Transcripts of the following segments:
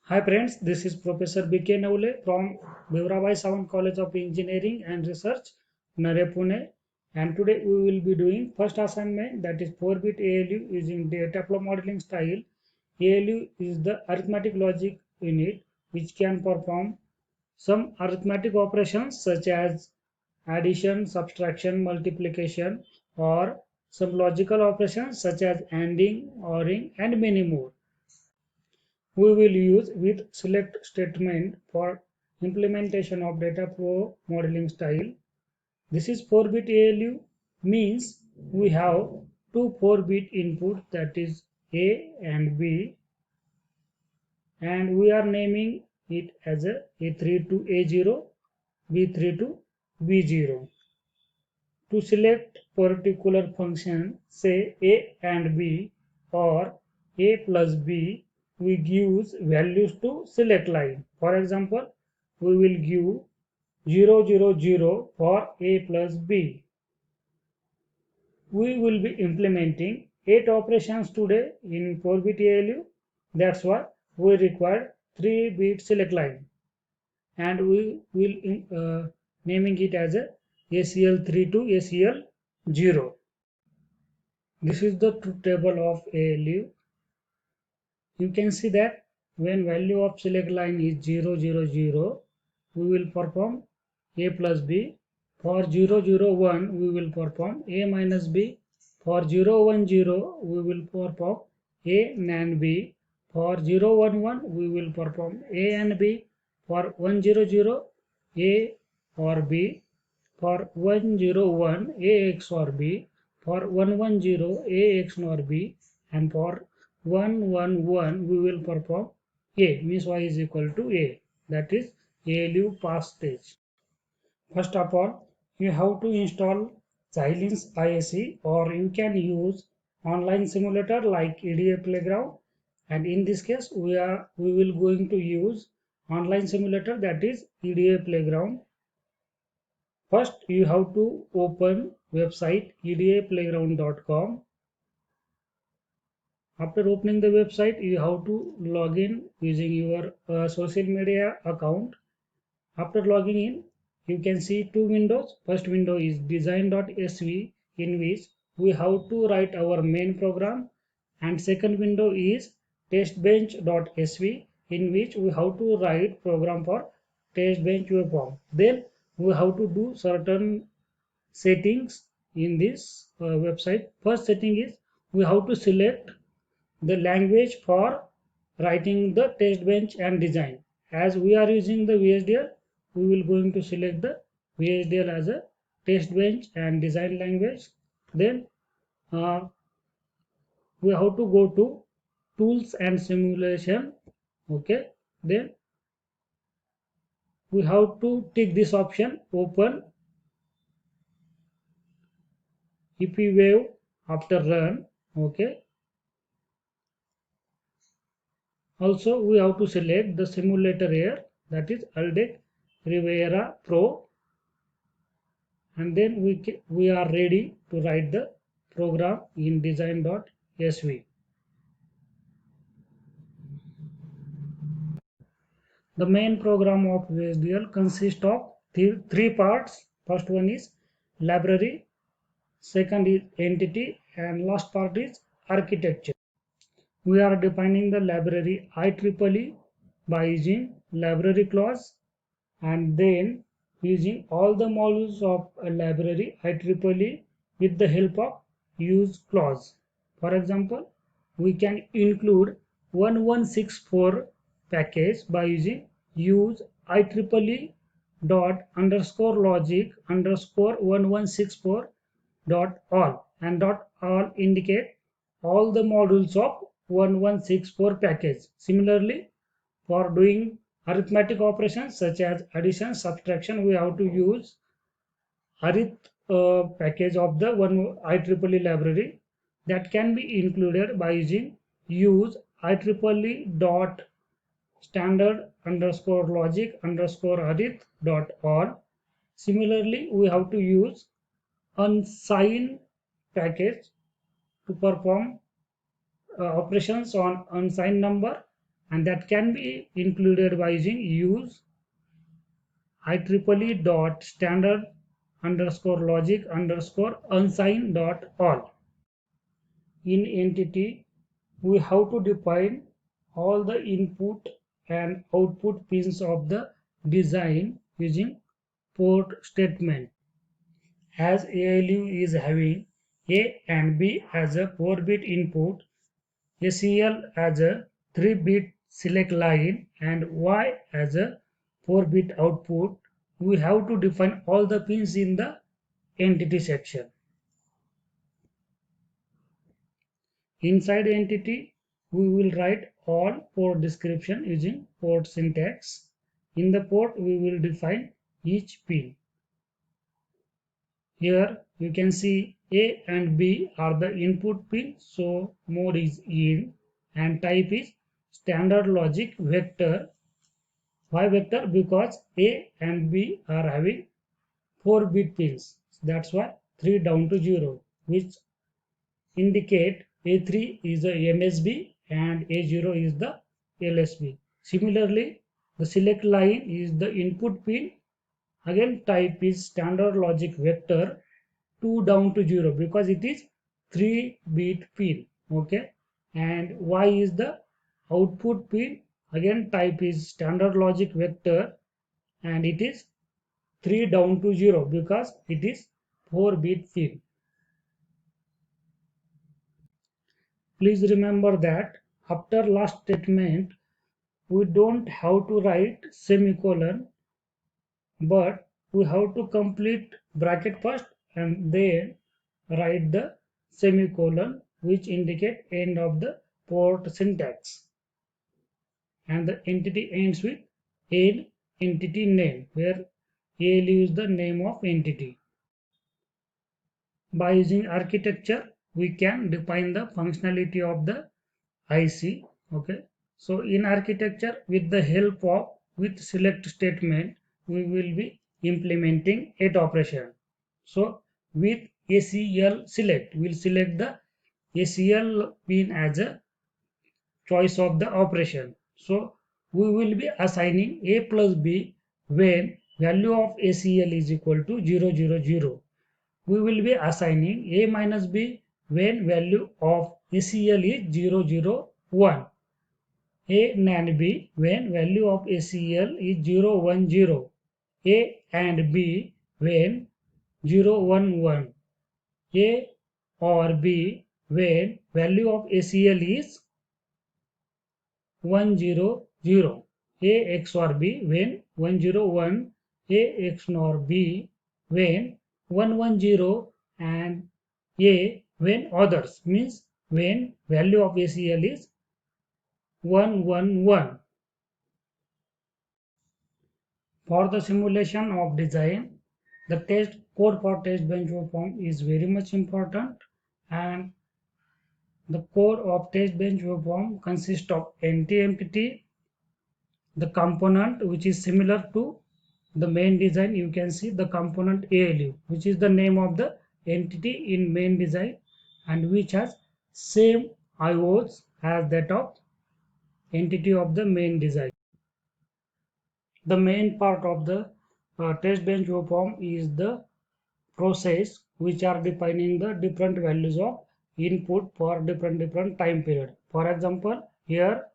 Hi friends, this is Professor B.K. Naule from Bhimrabai Sawant College of Engineering and Research, Nare Pune. And today we will be doing first assignment, that is 4-bit ALU using data flow modeling style. ALU is the arithmetic logic unit which can perform some arithmetic operations such as addition, subtraction, multiplication, or some logical operations such as ANDing, ORing, and many more. We will use with select statement for implementation of data flow modeling style. This is 4-bit ALU, means we have two 4-bit inputs, that is A and B, and we are naming it as A3 to A0, B3 to B0. To select particular function, say A and B or A plus B, we give values to select line. For example, we will give 0, 0, 0 for A plus B. We will be implementing 8 operations today in 4-bit ALU. That's why we require 3-bit select line, and we will naming it as a ACL3 to ACL0. This is the truth table of ALU. You can see that when value of select line is 0, 0, 0, we will perform A plus B. For 0, 0, 1, we will perform A minus B. For 0, 1, 0, we will perform A and B. For 0, 1, 1, we will perform A and B. For 1, 0, 0, A or B. For 1, 0, 1, A XOR B. For 1, 1, 0, A XOR B. And for 1, 1, 1, we will perform A, means Y is equal to A. That is ALU pass stage. First of all, you have to install Xilinx ISE, or you can use online simulator like EDA Playground. And in this case, we will going to use online simulator, that is EDA Playground. First, you have to open website edaplayground.com. After opening the website, you have to log in using your social media account. After logging in, you can see two windows. First window is design.sv, in which we have to write our main program, and second window is testbench.sv, in which we have to write program for testbench waveform. Then we have to do certain settings in this website. First setting is we have to select the language for writing the test bench and design. As we are using the VHDL, we will going to select the VHDL as a test bench and design language. Then we have to go to tools and simulation. Okay, then we have to tick this option, open EPWave after run. Okay, also we have to select the simulator here, that is Aldec Rivera Pro, and then we are ready to write the program in design.sv. The main program of VHDL consists of three parts. First one is library, second is entity, and last part is architecture. We are defining the library IEEE by using library clause, and then using all the modules of a library IEEE with the help of use clause. For example, we can include 1164 package by using use IEEE dot underscore logic underscore 1164 dot all, and dot all indicate all the modules of 1164 package. Similarly, for doing arithmetic operations such as addition, subtraction, we have to use arith package of the one IEEE library, that can be included by using use IEEE dot standard underscore logic underscore arith dot all. Similarly, we have to use unsigned package to perform operations on unsigned number, and that can be included by using use IEEE dot standard underscore logic underscore unsigned dot all. In entity, we have to define all the input and output pins of the design using port statement. As ALU is having A and B as a 4-bit input, ACL as a 3-bit select line, and Y as a 4-bit output, we have to define all the pins in the entity section. Inside entity, we will write all port description using port syntax. In the port, we will define each pin. Here you can see A and B are the input pin, so mode is in and type is standard logic vector. Why vector? Because A and B are having 4-bit pins. That's why 3 down to 0, which indicate A3 is the MSB and A0 is the LSB. Similarly, the select line is the input pin. Again, type is standard logic vector 2 down to 0 because it is 3-bit pin. Okay, and Y is the output pin. Again, type is standard logic vector and it is 3 down to 0 because it is 4-bit pin. Please remember that after last statement we don't have to write semicolon, but we have to complete bracket first and then write the semicolon, which indicate end of the port syntax, and the entity ends with end entity name, where ALU is the name of entity. By using architecture, we can define the functionality of the IC. Okay, so in architecture, with the help of with select statement, we will be implementing 8 operation. So with ACL select, we'll select the ACL pin as a choice of the operation. So we will be assigning A plus B when value of ACL is equal to 0, 0, 0. We will be assigning A minus B when value of ACL is 0, 0, 1. A and B when value of ACL is 0, 1, 0. A and B when 0, 1, 1. A or B when value of ACL is 1, 0, 0. A XOR B when 1, 0, 1. A XOR B when 1, 1, 0, and A when others, means when value of ACL is 1, 1, 1. For the simulation of design, the test code for test bench waveform is very much important, and the code of test bench waveform consists of NTMPT, the component which is similar to the main design. You can see the component ALU, which is the name of the entity in main design and which has same IOs as that of entity of the main design. The main part of the test bench waveform is the process which are defining the different values of input for different time period. For example, here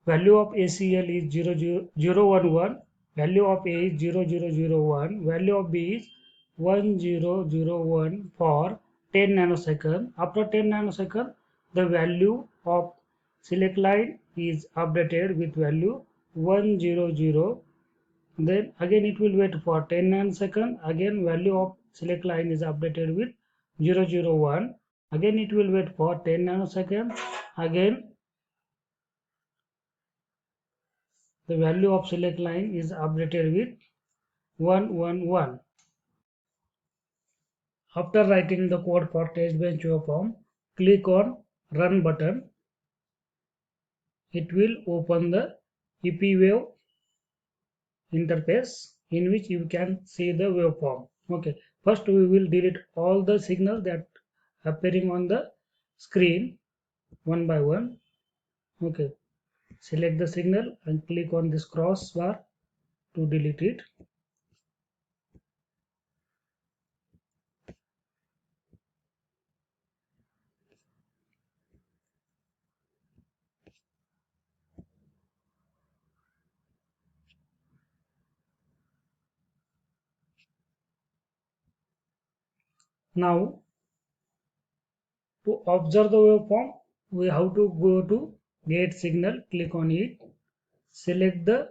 value of ACL is 0, 0, 0, 1, 1, value of A is 0, 0, 0, 1, value of B is 1, 0, 0, 1 for 10 nanosecond. After 10 nanosecond, the value of select line is updated with value 1, 0, 0. Then again it will wait for 10 nanosecond. Again value of select line is updated with 0, 0, 1. Again it will wait for 10 nanosecond. Again the value of select line is updated with 1, 1, 1. After writing the code for test bench waveform, click on run button. It will open the EPWave interface in which you can see the waveform. Okay, first we will delete all the signals that appearing on the screen one by one. Okay, select the signal and click on this cross bar to delete it. Now to observe the waveform, we have to go to get signal, click on it, select the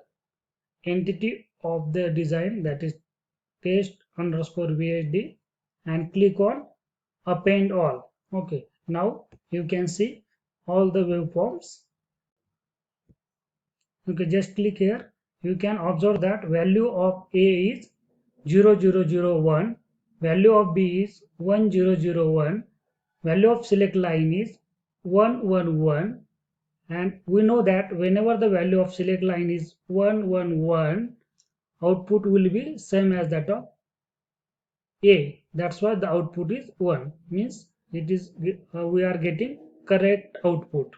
entity of the design, that is test_VHD, and click on append all. Okay, now you can see all the waveforms. Okay, just click here. You can observe that value of A is 0001, value of B is 1001, value of select line is 111, and we know that whenever the value of select line is 111, output will be same as that of A. That's why the output is 1, means it is we are getting correct output.